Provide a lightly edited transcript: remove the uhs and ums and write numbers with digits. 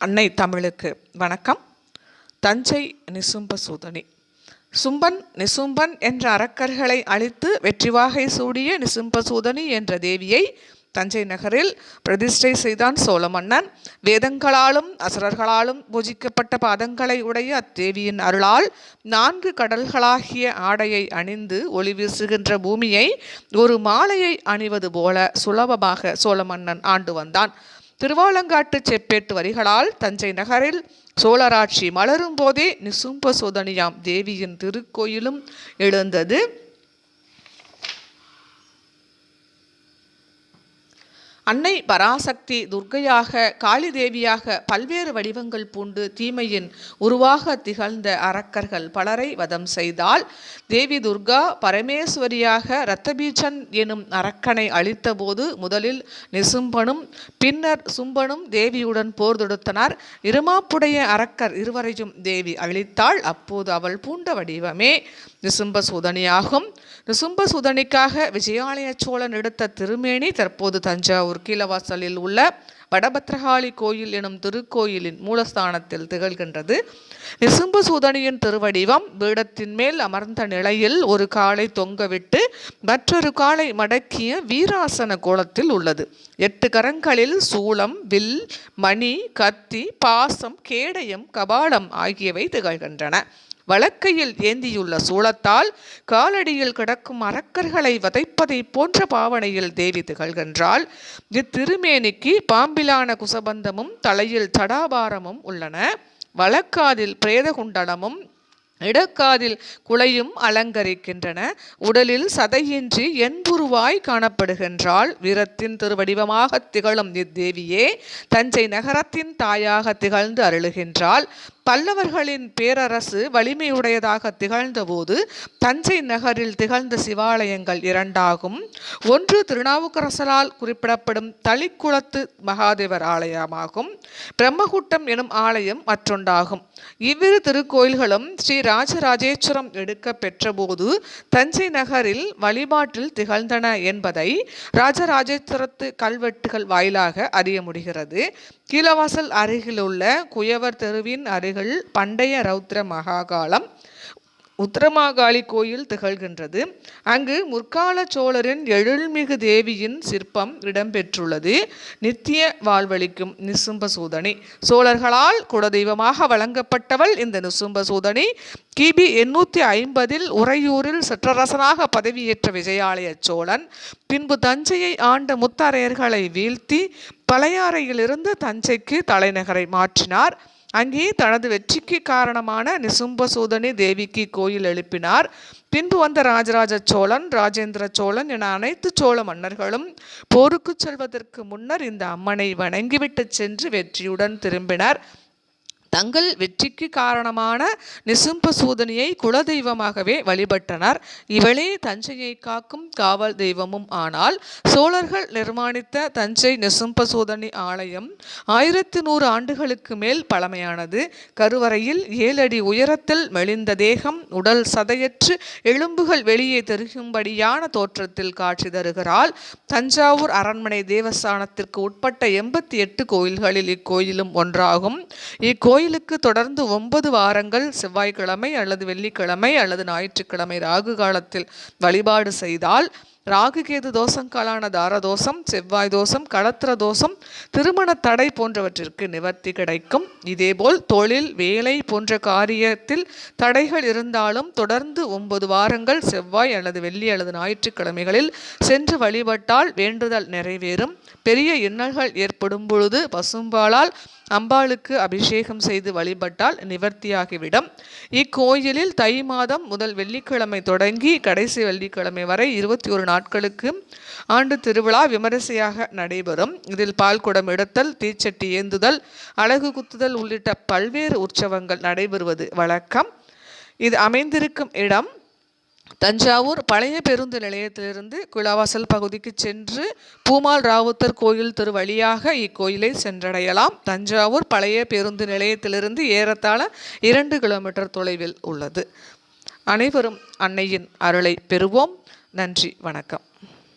அன்னை தமிழுக்கு வணக்கம். தஞ்சை நிசும்ப சூதனி. சும்பன் நிசும்பன் என்ற அரக்கர்களை அழித்து வெற்றிவாகை சூடிய நிசும்ப சூதனி என்ற தேவியை தஞ்சை நகரில் பிரதிஷ்டை செய்தான் சோழ மன்னன். வேதங்களாலும் அசுரர்களாலும் பூஜிக்கப்பட்ட பாதங்களை உடைய அத்தேவியின் அருளால் 4 கடல்களாகிய ஆடையை அணிந்து ஒளி வீசுகின்ற பூமியை ஒரு மாலையை அணிவது போல சுலபமாக சோழ மன்னன் ஆண்டு வந்தான். திருவாலங்காட்டு செப்பேட்டு வரிகளால் தஞ்சை நகரில் சோழராட்சி மலரும் போதே நிசும்ப சோதனியாம் தேவியின் திருக்கோயிலும் எழுந்தது. அன்னை பராசக்தி துர்க்கையாக, காளி தேவியாக பல்வேறு வடிவங்கள் பூண்டு தீமையின் உருவாக திகழ்ந்த அரக்கர்கள் பலரை வதம் செய்தால், தேவி துர்கா பரமேஸ்வரியாக இரத்தபீஜன் எனும் அரக்கனை அழித்த போது முதலில் நிசும்பனும் பின்னர் சும்பனும் தேவியுடன் போர் தொடுத்தனர். இருமாப்புடைய அரக்கர் இருவரையும் தேவி அழித்தாள். அப்போது அவள் பூண்ட வடிவமே நிசும்ப சூதனியாகும். நிசும்ப சூதனிக்காக விஜயாலய சோழன் எடுத்த திருமேனி தற்போது தஞ்சாவூர் கீழவாசலில் உள்ள வடபத்ரகாளி கோயில் எனும் திருக்கோயிலின் மூலஸ்தானத்தில் திகழ்கின்றது. நிசும்ப சூதனியின் திருவடிவம் பீடத்தின் மேல் அமர்ந்த நிலையில் ஒரு காலை தொங்கவிட்டு மற்றொரு காலை மடக்கிய வீராசன கோலத்தில் உள்ளது. 8 கரங்களில் சூலம், வில், மணி, கத்தி, பாசம், கேடயம், கபாலம் ஆகியவை திகழ்கின்றன. வலக்கையில் ஏந்தியுள்ள சூலத்தால் காலடியில் கிடக்கும் அரக்கர்களை வதைப்பதை போன்ற பாவனையில் தேவி திகழ்கின்றாள். இத்திருமேனிக்கு பாம்பிலான குசபந்தமும் தலையில் தடாபாரமும் உள்ளன. வலக்காதில் பிரேதகுண்டலமும் இடக்காதில் குலையும் அலங்கரிக்கின்றன. உடலில் சதையின்றி என்புருவாய் காணப்படுகின்றாள். வீரத்தின் திருவடிவமாக திகழும் இத்தேவியே தஞ்சை நகரத்தின் தாயாக திகழ்ந்து அருளுகின்றாள். பல்லவர்களின் பேரரசு வலிமையுடையதாக திகழ்ந்த போது தஞ்சை நகரில் திகழ்ந்த சிவாலயங்கள் 2 ஆகும். ஒன்று திருநாவுக்கரசரால் குறிப்பிடப்படும் தளிக்குளத்து மகாதேவர் ஆலயமாகும். பிரம்மகுட்டம் எனும் ஆலயம் மற்றொன்றாகும். இவ்விரு திருக்கோயில்களும் ஸ்ரீ ராஜராஜேஸ்வரம் எடுக்க பெற்ற போது தஞ்சை நகரில் வழிபாட்டில் திகழ்ந்தன என்பதை ராஜராஜேஸ்வரத்து கல்வெட்டுகள் வாயிலாக அறிய முடிகிறது. கீழவாசல் அருகிலுள்ள குயவர் தெருவின் அருகில் பண்டைய ரௌத்ர மகாகாலம் உத்தரமாகாளி கோயில் திகழ்கின்றது. அங்கு முற்கால சோழரின் எழில்மிகு தேவியின் சிற்பம் இடம்பெற்றுள்ளது. நித்திய வாழ்வளிக்கும் நிசும்ப சூதனி. சோழர்களால் குலதெய்வமாக வழங்கப்பட்டவள் இந்த நிசும்ப சூதனி. கிபி 850 உறையூரில் சிற்றரசனாக பதவியேற்ற விஜயாலய சோழன் பின்பு தஞ்சையை ஆண்ட முத்தரையர்களை வீழ்த்தி பழையாறையிலிருந்து தஞ்சைக்கு தலைநகரை மாற்றினார். அங்கே தனது வெற்றிக்கு காரணமான நிசும்ப சூதனி தேவிக்கு கோயில் எழுப்பினார். பின்பு வந்த ராஜராஜ சோழன், ராஜேந்திர சோழன் என அனைத்து சோழ மன்னர்களும் போருக்கு செல்வதற்கு முன்னர் இந்த அம்மனை வணங்கிவிட்டு சென்று வெற்றியுடன் திரும்பினர். தங்கள் வெற்றிக்கு காரணமான நிசும்ப சூதனியை குலதெய்வமாகவே வழிபட்டனர். இவளே தஞ்சையை காக்கும் காவல் தெய்வமும் ஆனாள். சோழர்கள் நிர்மாணித்த தஞ்சை நிசும்ப சூதனி ஆலயம் 1100 ஆண்டுகளுக்கு மேல் பழமையானது. கருவறையில் 7 அடி உயரத்தில் மெலிந்த தேகம், உடல் சதையற்று எலும்புகள் வெளியே தெரியும்படியான தோற்றத்தில் காட்சி தருகிறாள். தஞ்சாவூர் அரண்மனை தேவஸ்தானத்திற்கு உட்பட்ட 88 கோயில்களில் இக்கோயிலும் ஒன்றாகும். கோயிலுக்கு தொடர்ந்து 9 வாரங்கள் செவ்வாய்க்கிழமை அல்லது வெள்ளிக்கிழமை அல்லது ஞாயிற்றுக்கிழமை ராகு காலத்தில் வழிபாடு செய்தால் ராகுகேது தோஷங்களான தாரதோஷம், செவ்வாய் தோஷம், களத்திர தோஷம், திருமண தடை போன்றவற்றிற்கு நிவர்த்தி கிடைக்கும். இதேபோல் தொழில், வேலை போன்ற காரியத்தில் தடைகள் இருந்தாலும் தொடர்ந்து 9 வாரங்கள் செவ்வாய் அல்லது வெள்ளி அல்லது ஞாயிற்றுக்கிழமைகளில் சென்று வழிபட்டால் வேண்டுதல் நிறைவேறும். பெரிய இன்னல்கள் ஏற்படும் பொழுது பசும்பாலால் அம்பாளுக்கு அபிஷேகம் செய்து வழிபட்டால் நிவர்த்தியாகிவிடும். இக்கோயிலில் தை மாதம் முதல் வெள்ளிக்கிழமை தொடங்கி கடைசி வெள்ளிக்கிழமை வரை 21 நாட்களுக்கு ஆண்டு திருவிழா விமரிசையாக நடைபெறும். இதில் பால் குடம் எடுத்தல், தீச்சட்டி ஏந்துதல், அலகு குத்துதல் உள்ளிட்ட பல்வேறு உற்சவங்கள் நடைபெறுவது வழக்கம். இது அமைந்திருக்கும் இடம் தஞ்சாவூர் பழைய பேருந்து நிலையத்திலிருந்து குளவாசல் பகுதிக்கு சென்று பூமால் ராவுத்தர் கோயில் திரு வழியாக இக்கோயிலை சென்றடையலாம். தஞ்சாவூர் பழைய பேருந்து நிலையத்திலிருந்து ஏறத்தாழ 2 கிலோமீட்டர் தொலைவில் உள்ளது. அனைவரும் அன்னையின் அருளை பெறுவோம். நன்றி, வணக்கம்.